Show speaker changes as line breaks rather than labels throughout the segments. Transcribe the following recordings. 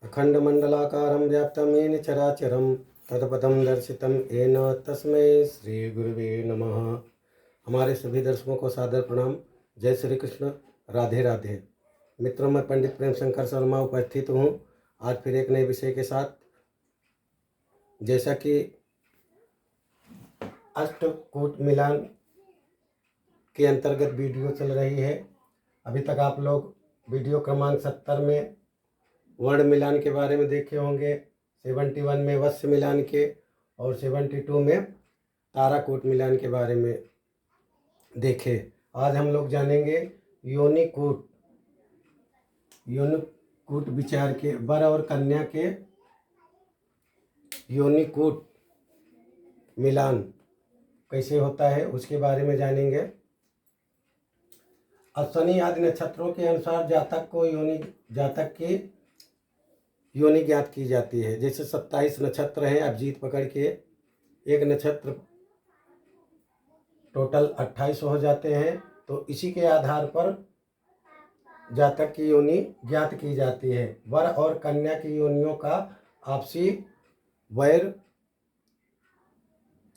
अखंडमंडलाकारं व्याप्तं येन चराचरं तत्पदं दर्शितं येन तस्मै श्री गुरुवे नमः। हमारे सभी दर्शकों को सादर प्रणाम। जय श्री कृष्ण, राधे राधे। मित्रों, मैं पंडित प्रेम शंकर शर्मा उपस्थित हूँ आज फिर एक नए विषय के साथ। जैसा कि अष्टकूट मिलान के अंतर्गत वीडियो चल रही है, अभी तक आप लोग वीडियो क्रमांक 70 में वर्ण मिलान के बारे में देखे होंगे, 71 में वत्स्य मिलान के और 72 में ताराकूट मिलान के बारे में देखे। आज हम लोग जानेंगे योनिकूट विचार के वर और कन्या के योनिकूट मिलान कैसे होता है उसके बारे में जानेंगे। अश्विनी आदि नक्षत्रों के अनुसार जातक की योनि ज्ञात की जाती है। जैसे 27 नक्षत्र हैं, अब जीत पकड़ के एक नक्षत्र टोटल 28 हो जाते हैं, तो इसी के आधार पर जातक की योनि ज्ञात की जाती है। वर और कन्या की योनियों का आपसी वैर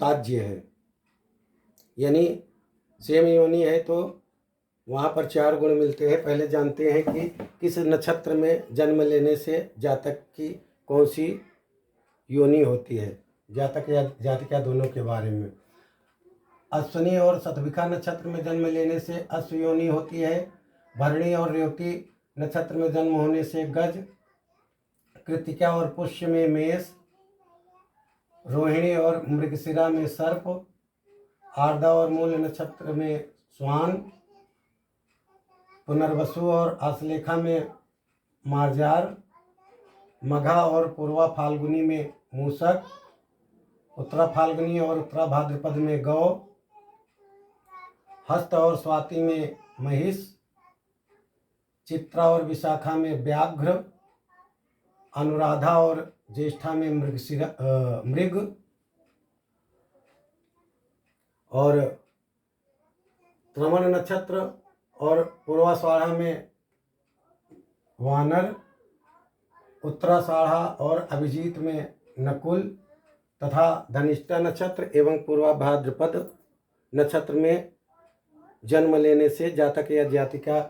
ताज्य है, यानी सेम योनि है तो वहाँ पर 4 गुण मिलते हैं। पहले जानते हैं कि किस नक्षत्र में जन्म लेने से जातक की कौन सी योनि होती है, जातक या जातिका दोनों के बारे में। अश्विनी और शतभिखा नक्षत्र में जन्म लेने से अश्व योनि होती है। भरणी और रेवती नक्षत्र में जन्म होने से गज, कृतिका और पुष्य में मेष, रोहिणी और मृगशिरा में सर्प, आर्द्रा और मूल नक्षत्र में स्वान, पुनर्वसु और आश्लेषा में मार्जार, मघा और पूर्वा फाल्गुनी में मूषक, उत्तरा फाल्गुनी और उत्तरा भाद्रपद में गौ, हस्त और स्वाति में महिष, चित्रा और विशाखा में व्याघ्र, अनुराधा और ज्येष्ठा में मृग, और श्रवण नक्षत्र और पूर्वाषाढ़ा में वानर, उत्तराषाढ़ा और अभिजीत में नकुल तथा धनिष्ठा नक्षत्र एवं पूर्वा भाद्रपद नक्षत्र में जन्म लेने से जातक या जातिका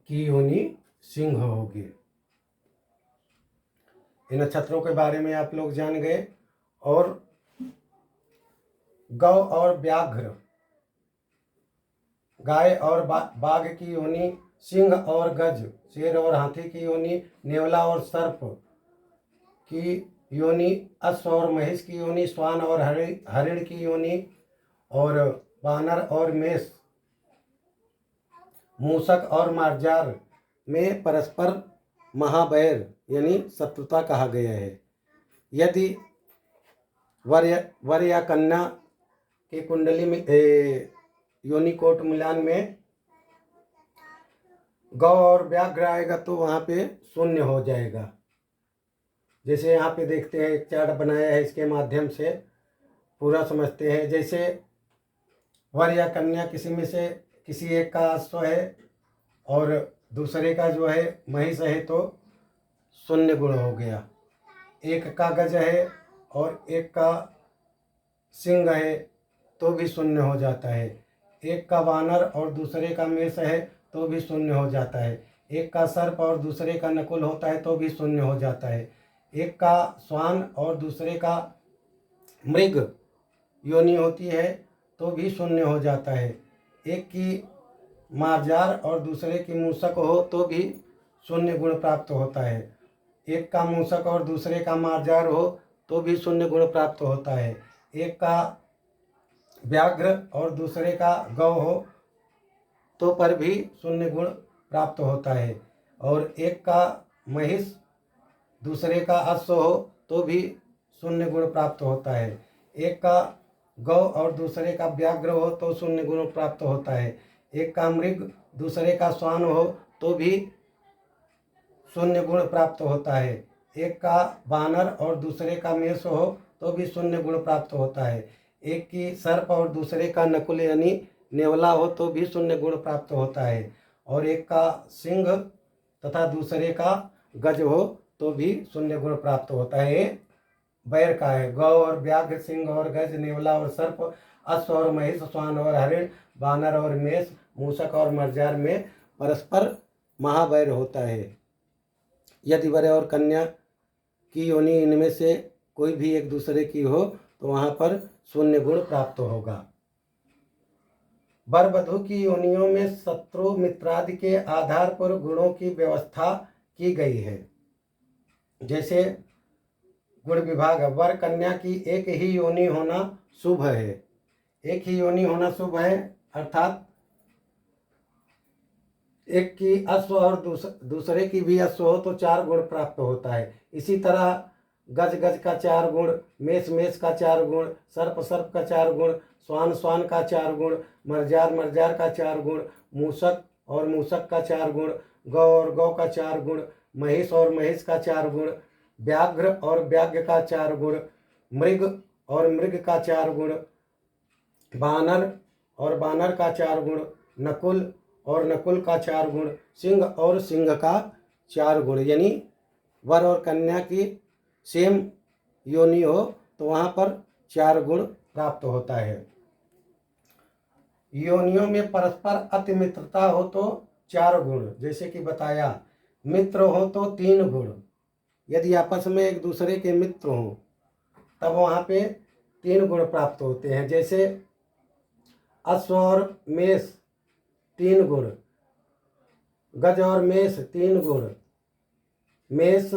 की योनि सिंह होगी। इन नक्षत्रों के बारे में आप लोग जान गए। और गौ और व्याघ्र, गाय और बाघ की योनि, सिंह और गज, शेर और हाथी की योनि, नेवला और सर्प की योनि, अश्व और महिष की योनि, श्वान और हरिण की योनि, और वानर और मेष, मूषक और मार्जार में परस्पर महावैर यानी शत्रुता कहा गया है। यदि वर या कन्या की कुंडली में योनिकूट मिलान में गौ और व्याघ्र आएगा तो वहाँ पे शून्य हो जाएगा। जैसे यहाँ पे देखते हैं, एक चार्ट बनाया है, इसके माध्यम से पूरा समझते हैं। जैसे वर या कन्या किसी में से किसी एक का अश्व है और दूसरे का जो है महिष है तो शून्य गुण हो गया। एक का गज है और एक का सिंह है तो भी शून्य हो जाता है। एक का वानर और दूसरे का मेष है तो भी शून्य हो जाता है। एक का सर्प और दूसरे का नकुल होता है तो भी शून्य हो जाता है। एक का श्वान और दूसरे का मृग योनि होती है तो भी शून्य हो जाता है। एक की मार्जार और दूसरे की मूषक हो तो भी शून्य गुण प्राप्त होता है। एक का मूषक और दूसरे का मार्जार हो तो भी शून्य गुण प्राप्त होता है। एक का व्याघ्र और दूसरे का गौ हो तो पर भी शून्य गुण प्राप्त होता है। और एक का महिष दूसरे का अश्व हो तो भी शून्य गुण प्राप्त होता है। एक का गौ और दूसरे का व्याघ्र हो तो शून्य गुण प्राप्त होता है। एक का मृग दूसरे का श्वान हो तो भी शून्य गुण प्राप्त होता है। एक का वानर और दूसरे का मेष हो तो भी शून्य गुण प्राप्त होता है। एक की सर्प और दूसरे का नकुल यानी नेवला हो तो भी शून्य गुण प्राप्त होता है। और एक का सिंह तथा दूसरे का गज हो तो भी शून्य गुण प्राप्त होता है। ये बैर का है। गौ और व्याघ्र, सिंह और गज, नेवला और सर्प, अश्व और महिष, श्वान और हरिण, बानर और मेष, मूषक और मरजार में परस्पर महावैर होता है। यदि वर और कन्या की योनि इनमें से कोई भी एक दूसरे की हो तो वहाँ पर शून्य गुण प्राप्त होगा। वर वधू की योनियों में शत्रु मित्रादि के आधार पर गुणों की व्यवस्था की गई है। जैसे गुण विभाग, वर कन्या की एक ही योनि होना शुभ है। एक ही योनि होना शुभ है अर्थात एक की अश्व और दूसरे की भी अश्व हो तो 4 गुण प्राप्त होता है। इसी तरह गज गज का 4 गुण, मेष मेष का 4 गुण, सर्प सर्प का 4 गुण, श्वान श्वान का 4 गुण, मरजार मरजार का 4 गुण, मूषक और मूषक का 4 गुण, गौ और गौ का 4 गुण, महिष और महिष का 4 गुण, व्याघ्र और व्याघ्र का 4 गुण, मृग और मृग का 4 गुण, बानर और बानर का 4 गुण, नकुल और नकुल का 4 गुण, सिंह और सिंह का 4 गुण। यानी वर और कन्या की सेम योनि हो तो वहाँ पर 4 गुण प्राप्त होता है। योनियों में परस्पर अति मित्रता हो तो 4 गुण, जैसे कि बताया। मित्र हो तो 3 गुण, यदि आपस में एक दूसरे के मित्र हों तब वहाँ पे 3 गुण प्राप्त होते हैं। जैसे अश्व और मेष 3 गुण, गज और मेष 3 गुण, मेष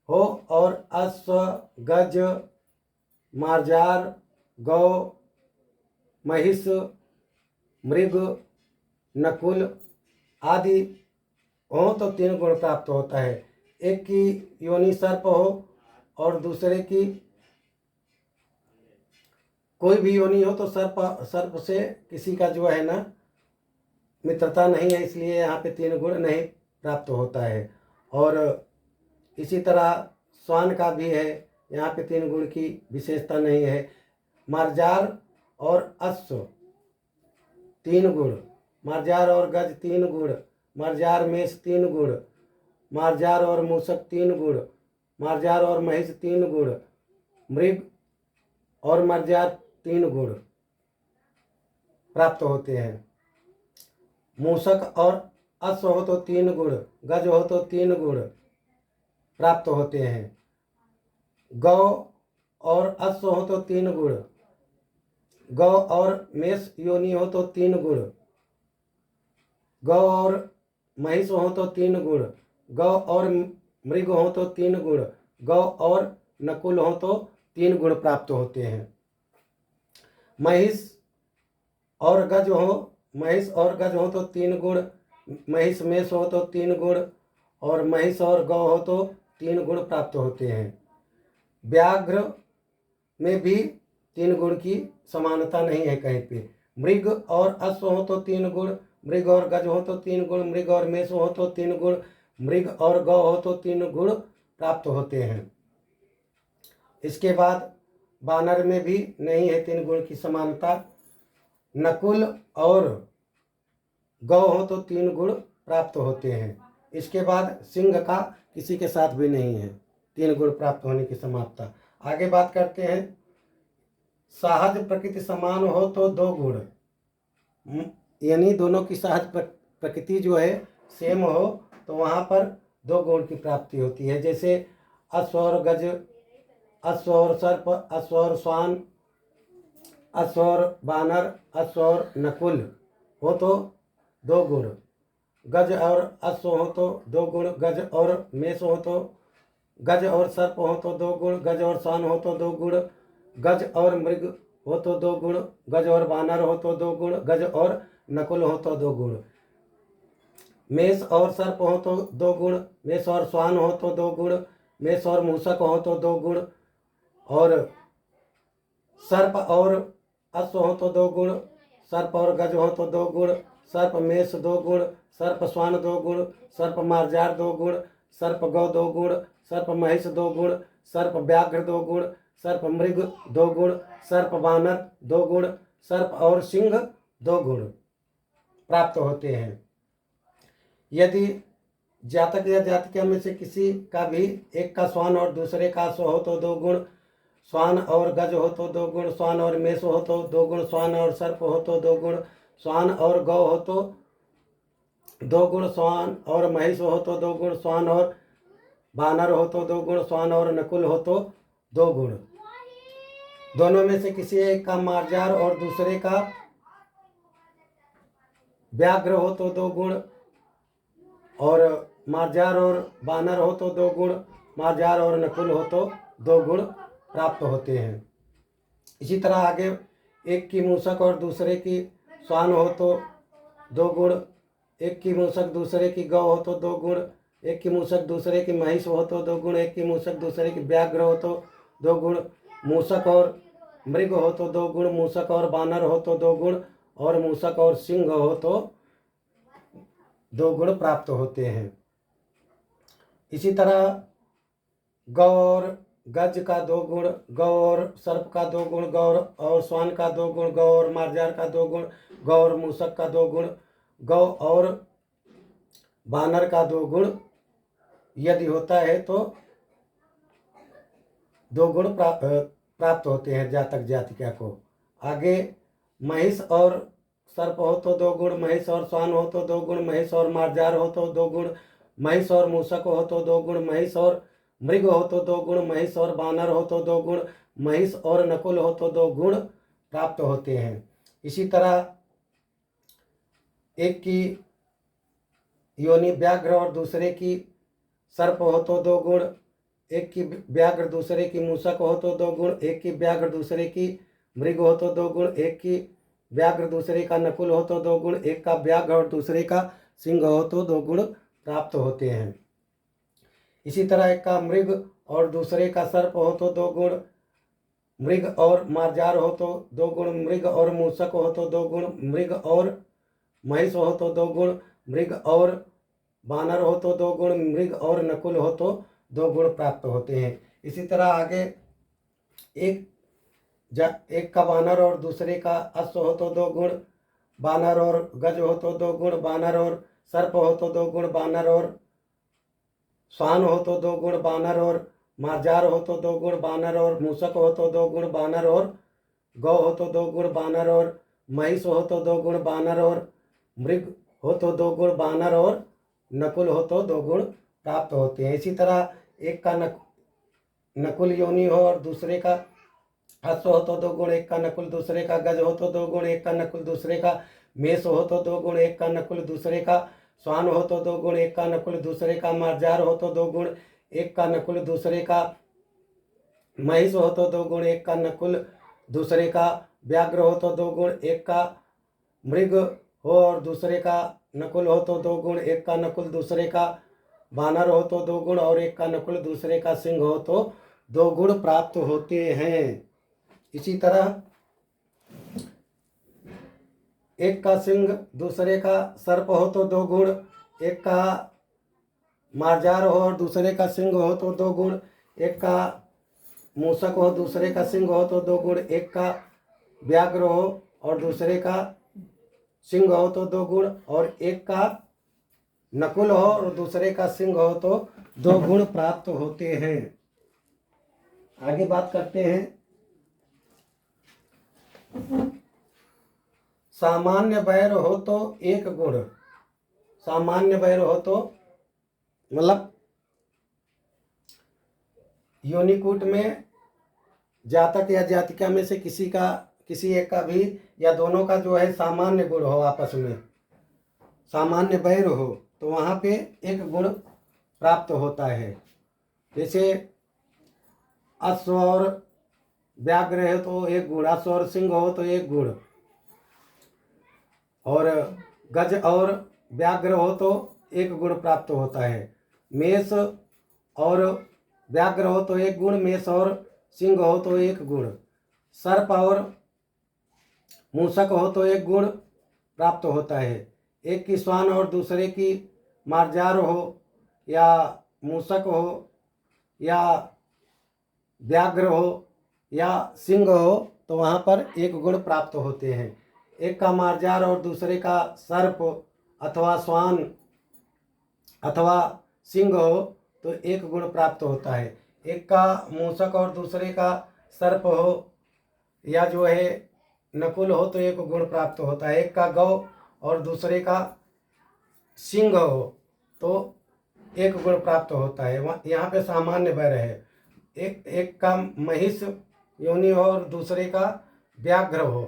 हो और अश्व, गज, मार्जार, गौ, महिष, मृग, नकुल आदि हो तो 3 गुण प्राप्त होता है। एक की योनि सर्प हो और दूसरे की कोई भी योनि हो तो सर्प से किसी का जो है ना मित्रता नहीं है, इसलिए यहाँ पे 3 गुण नहीं प्राप्त होता है। और इसी तरह श्वान का भी है, यहाँ पे 3 गुण की विशेषता नहीं है। मार्जार और अश्व 3 गुण, मार्जार और गज 3 गुण, मार्जार मेष 3 गुण, मार्जार और मूषक 3 गुण, मार्जार और महिष 3 गुण, मृग और मार्जार 3 गुण प्राप्त होते हैं। मूषक और अश्व हो तो 3 गुण, गज हो तो 3 गुण प्राप्त होते हैं। गौ और अश्व हो तो 3 गुण, गौ और मेष योनि हो तो 3 गुण, गौ और महिष हो तो 3 गुण, गौ और मृग हो तो 3 गुण, गौ और नकुल हो तो 3 गुण प्राप्त होते हैं। महिष और गज हो तो 3 गुण, महिष मेष हो तो 3 गुण और महिष और गौ हो तो 3 गुण प्राप्त होते हैं। व्याघ्र में भी 3 गुण की समानता नहीं है कहीं पे। मृग और अश्व हो तो 3 गुण, मृग और गज हो तो 3 गुण, मृग और मेष हो तो 3 गुण, मृग और गौ हो तो 3 गुण प्राप्त होते हैं। इसके बाद बानर में भी नहीं है 3 गुण की समानता। नकुल और गौ हो तो 3 गुण प्राप्त होते हैं। इसके बाद सिंह का किसी के साथ भी नहीं है 3 गुण प्राप्त होने की समानता। आगे बात करते हैं, सहज प्रकृति समान हो तो 2 गुण, यानी दोनों की सहज प्रकृति जो है सेम हो तो वहाँ पर 2 गुण की प्राप्ति होती है। जैसे अश्व और गज, अश्व और सर्प, अश्व और श्वान, अश्व और बानर, अश्व और नकुल हो तो 2 गुण, गज और अश्व हो तो 2 गुण, गज और मेष हो तो, गज और सर्प हो तो 2 गुण, गज और श्वान हो तो 2 गुण, गज और मृग हो तो 2 गुण, गज और बानर हो तो 2 गुण, गज और नकुल हो तो 2 गुण, मेष और सर्प हो तो 2 गुण, मेष और श्वान हो तो 2 गुण, मेष और मूषक हो तो 2 गुण, और सर्प और अश्व हो तो 2 गुण, सर्प और गज हो तो 2 गुण, सर्प मेष 2 गुण, सर्प श्वान 2 गुण, सर्प मार्जार 2 गुण, सर्प गौ 2 गुण, सर्प महिष 2 गुण, सर्प व्याघ्र 2 गुण, सर्प मृग 2 गुण, सर्प बानर 2 गुण, सर्प और सिंह 2 गुण प्राप्त होते हैं। यदि जातक या जातिका में से किसी का भी एक का श्वान और दूसरे का अश्व हो तो 2 गुण, श्वान और गज हो तो 2 गुण, श्वान और मेष हो तो 2 गुण, श्वान और सर्प हो तो 2 गुण, श्वान और गौ हो तो 2 गुण, श्वान और महिष हो तो 2 गुण, श्वान और बानर हो तो 2 गुण, श्वान और नकुल हो तो 2 गुण। दोनों में से किसी एक का मार्जार और दूसरे का व्याघ्र हो तो 2 गुण, और मार्जार और बानर हो तो 2 गुण, मार्जार और नकुल हो तो 2 गुण प्राप्त होते हैं। इसी तरह आगे एक की मूषक और दूसरे की श्वान हो तो 2 गुण, एक की मूषक दूसरे की गौ हो तो 2 गुण, एक की मूषक दूसरे की महिष हो तो 2 गुण, एक की मूषक दूसरे की व्याघ्र हो तो 2 गुण, मूषक और मृग हो तो 2 गुण, मूषक और बानर हो तो 2 गुण, और मूषक और सिंह हो तो 2 गुण प्राप्त होते हैं। इसी तरह गौ और गज का 2 गुण, गौ और सर्प का 2 गुण, गौ और श्वान का 2 गुण, गौ और मार्जार का 2 गुण, गौ और मूषक का 2 गुण, गौ और बानर का 2 गुण यदि होता है तो 2 गुण प्राप्त होते हैं जातक जातिका को। आगे महिष और सर्प हो तो 2 गुण, महिष और श्वान हो तो 2 गुण, महिष और मार्जार हो तो 2 गुण, महिष और मूषक हो तो 2 गुण, महिष और मृग हो तो 2 गुण, महिष और बानर हो तो 2 गुण, महिष और नकुल हो तो 2 गुण प्राप्त होते हैं। इसी तरह एक की योनि व्याघ्र और दूसरे की सर्प हो तो 2 गुण, एक की व्याघ्र दूसरे की मूषक हो तो 2 गुण, एक की व्याघ्र दूसरे की मृग हो तो 2 गुण, एक की व्याघ्र दूसरे का नकुल हो तो 2 गुण, एक का व्याघ्र और दूसरे का सिंह हो तो 2 गुण प्राप्त होते हैं। इसी तरह एक का मृग और दूसरे का सर्प हो तो 2 गुण, मृग और मार्जार हो तो 2 गुण, मृग और मूषक हो तो 2 गुण, मृग और महिष हो तो 2 गुण, मृग और बानर हो तो 2 गुण, मृग और नकुल हो तो 2 गुण प्राप्त होते हैं। इसी तरह आगे एक का बानर और दूसरे का अश्व हो तो 2 गुण, बानर और गज हो तो 2 गुण, बानर और सर्प हो तो 2 गुण, बानर और श्वान हो तो 2 गुण, बानर और मार्जार हो तो 2 गुण, बानर और मूषक हो तो 2 गुण, बानर और गौ हो तो 2 गुण, बानर और महिष हो तो 2 गुण, बानर और मृग हो तो 2 गुण, बानर और नकुल हो तो 2 गुण प्राप्त होते हैं। इसी तरह एक का नकुल योनि हो और दूसरे का अश्व हो तो 2 गुण, एक का नकुल दूसरे का गज हो तो 2 गुण, एक का नकुल दूसरे का मेष हो तो 2 गुण, एक का नकुल दूसरे का श्वान हो तो 2 गुण, एक का नकुल दूसरे का मार्जार हो तो 2 गुण, एक का नकुल दूसरे का महिष हो तो 2 गुण, एक का नकुल दूसरे का व्याघ्र हो तो 2 गुण, एक का मृग हो और दूसरे का नकुल हो तो 2 गुण, एक का नकुल दूसरे का बानर हो तो 2 गुण, और एक का नकुल दूसरे का सिंह हो तो 2 गुण प्राप्त होते हैं। इसी तरह एक का सिंह दूसरे का सर्प हो तो 2 गुण, एक का मार्जार हो और दूसरे का सिंह हो तो 2 गुण, एक का मूषक हो दूसरे का सिंह हो तो 2 गुण, एक का व्याघ्र हो और दूसरे का सिंह हो तो 2 गुण, और एक का नकुल हो और दूसरे का सिंह हो तो 2 गुण प्राप्त होते हैं। आगे बात करते हैं सामान्य वैर हो तो 1 गुण। सामान्य वैर हो तो मतलब योनिकूट में जातक या जातिका में से किसी एक का भी या दोनों का जो है सामान्य गुण हो, आपस में सामान्य वैर हो तो वहाँ पे 1 गुण प्राप्त होता है। जैसे अश्व और व्याघ्र है तो 1 गुण, अश्व और सिंह हो तो 1 गुण, और गज और व्याघ्र हो तो 1 गुण प्राप्त होता है। मेष और व्याघ्र हो तो 1 गुण, मेष और सिंह हो तो 1 गुण, सर्प और मूषक हो तो 1 गुण प्राप्त होता है। एक की श्वान और दूसरे की मार्जार हो या मूषक हो या व्याघ्र हो या सिंह हो तो वहाँ पर 1 गुण प्राप्त होते हैं। एक का मार्जार और दूसरे का सर्प अथवा श्वान अथवा सिंह हो तो 1 गुण प्राप्त होता है। एक का मूषक और दूसरे का सर्प हो या जो है नकुल हो तो 1 गुण प्राप्त होता है। एक का गौ और दूसरे का सिंह हो तो 1 गुण प्राप्त होता है। यहाँ पे सामान्य वैर है। एक का महिष योनि हो और दूसरे का व्याघ्र हो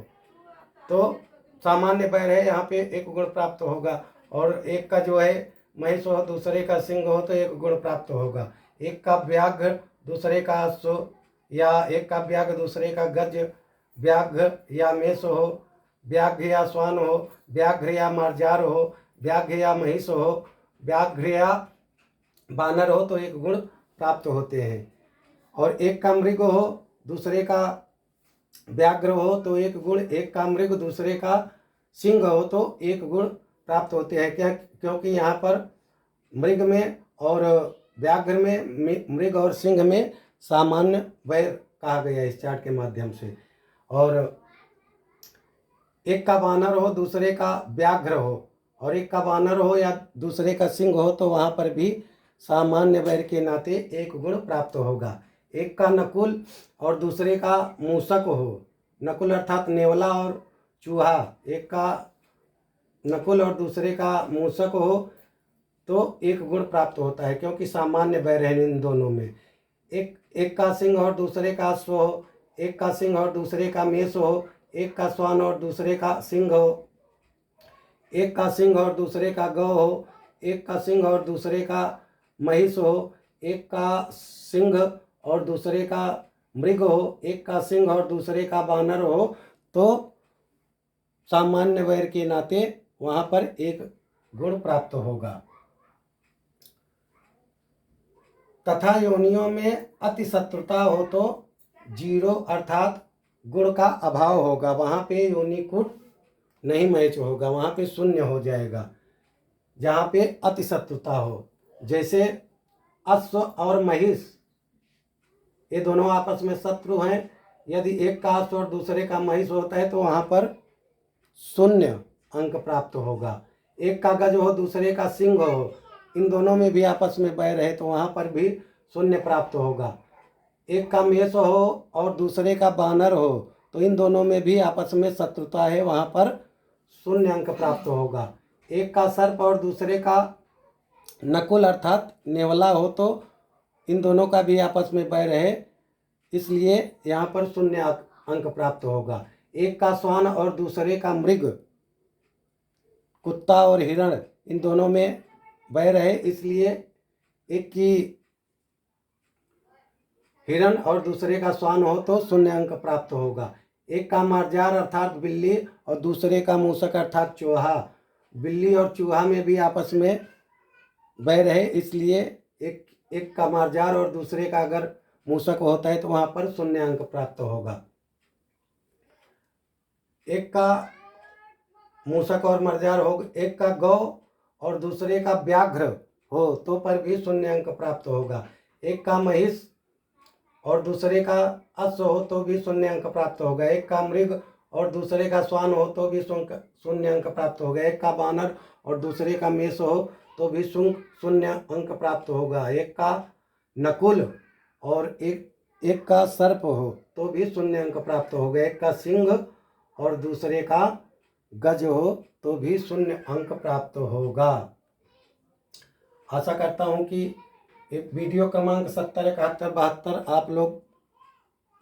तो सामान्य वैर है, यहाँ पे 1 गुण प्राप्त होगा। और एक का जो है महिष हो दूसरे का सिंह हो तो 1 गुण प्राप्त होगा। एक का व्याघ्र दूसरे का अश्व या एक का व्याघ्र दूसरे का गज, व्याघ्र या मेष हो, व्याघ्र या श्वान हो, व्याघ्र या मार्जार हो, व्याघ्र या महिष हो, व्याघ्र या बानर हो तो 1 गुण प्राप्त होते हैं। और एक का मृग हो दूसरे का व्याघ्र हो तो 1 गुण, एक का मृग दूसरे का सिंह हो तो 1 गुण प्राप्त होते हैं। क्या? क्योंकि यहाँ पर मृग में और व्याघ्र में, मृग और सिंह में सामान्य वैर कहा गया इस चार्ट के माध्यम से। और एक का बानर हो दूसरे का व्याघ्र हो और एक का बानर हो या दूसरे का सिंह हो तो वहाँ पर भी सामान्य वैर के नाते 1 गुण प्राप्त होगा। एक का नकुल और दूसरे का मूषक हो, नकुल अर्थात नेवला और चूहा, एक का नकुल और दूसरे का मूषक हो तो 1 गुण प्राप्त होता है क्योंकि सामान्य वैर है इन दोनों में। एक का सिंह और दूसरे का अश्व हो, एक का सिंह और दूसरे का मेष हो, एक का श्वान और दूसरे का सिंह हो, एक का सिंह और दूसरे का गौ हो, एक का सिंह और दूसरे का महिष हो, एक का सिंह और दूसरे का मृग हो, एक का सिंह और दूसरे का बानर हो तो सामान्य वैर के नाते वहाँ पर 1 गुण प्राप्त होगा। तथा योनियों में अति शत्रुता हो तो 0 अर्थात गुण का अभाव होगा। वहाँ पे योनिकूट नहीं मैच होगा, वहाँ पे 0 हो जाएगा जहाँ पे अति शत्रुता हो। जैसे अश्व और महिष ये दोनों आपस में शत्रु हैं, यदि एक का अश्व और दूसरे का महिष होता है तो वहाँ पर 0 अंक प्राप्त होगा। एक का गज हो दूसरे का सिंह हो, इन दोनों में भी आपस में बैर है तो वहाँ पर भी 0 प्राप्त होगा। एक का मेष हो और दूसरे का बानर हो तो इन दोनों में भी आपस में शत्रुता है, वहाँ पर 0 अंक प्राप्त होगा। एक का सर्प और दूसरे का नकुल अर्थात नेवला हो तो इन दोनों का भी आपस में बैर है, इसलिए यहाँ पर 0 अंक प्राप्त होगा। एक का श्वान और दूसरे का मृग, कुत्ता और हिरण, इन दोनों में बैर है, इसलिए एक की हिरण और दूसरे का श्वान हो तो 0 अंक प्राप्त होगा। एक का मार्जार अर्थात बिल्ली और दूसरे का मूषक अर्थात चूहा, बिल्ली और चूहा में भी आपस में बैर है, इसलिए एक का मार्जार और दूसरे का अगर मूषक होता है तो वहाँ पर 0 अंक प्राप्त होगा। एक का मूषक और मार्जार हो, एक का गौ और दूसरे का व्याघ्र हो तो पर भी 0 अंक प्राप्त होगा। एक का महिष और दूसरे का अश्व हो तो भी 0 अंक प्राप्त होगा। एक का मृग और दूसरे का श्वान हो तो भी 0 अंक प्राप्त होगा। एक का बानर और दूसरे का मेष हो तो भी 0 अंक प्राप्त होगा। एक का नकुल और एक का सर्प हो तो भी 0 अंक प्राप्त होगा। एक का सिंह और दूसरे का गज हो तो भी 0 अंक प्राप्त होगा। आशा करता हूँ कि वीडियो क्रमांक 70, 71, 72 आप लोग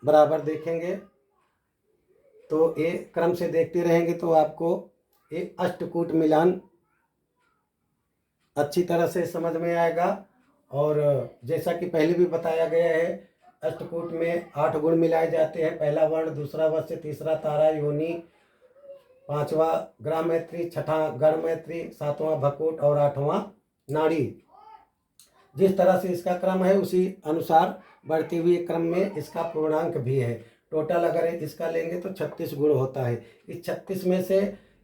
बराबर देखेंगे तो ये क्रम से देखते रहेंगे तो आपको ये अष्टकूट मिलान अच्छी तरह से समझ में आएगा। और जैसा कि पहले भी बताया गया है, अष्टकूट में 8 गुण मिलाए जाते हैं। पहला वर्ण, दूसरा वस्य, तीसरा तारा योनि, 5वां ग्रह मैत्री, 6वां गण मैत्री, 7वां भकूट और 8वां नाड़ी। जिस तरह से इसका क्रम है उसी अनुसार बढ़ते हुए क्रम में इसका पूर्णांक भी है। टोटल अगर इसका लेंगे तो 36 गुण होता है। इस 36 में से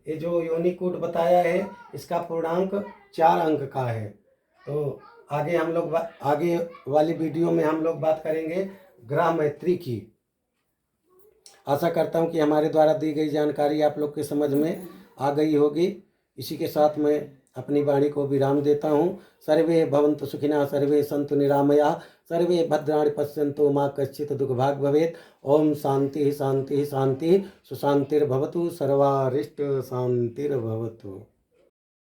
ये जो योनिकूट बताया है इसका पूर्णांक 4 अंक का है। तो आगे हम लोग आगे वाली वीडियो में हम लोग बात करेंगे ग्रह मैत्री की। आशा करता हूँ कि हमारे द्वारा दी गई जानकारी आप लोग के समझ में आ गई होगी। इसी के साथ मैं अपनी वाणी को विराम देता हूँ। सर्वे भवन्तु सुखिनः, सर्वे सन्तु निरामयाः, सर्वे भद्राणि पश्यन्तु मा कश्चित् दुःखभाग् भवेत्। ओम शांति शांति शांति, सुशांतिर्भवतु, सर्वारिष्ट शांतिर्भवतु।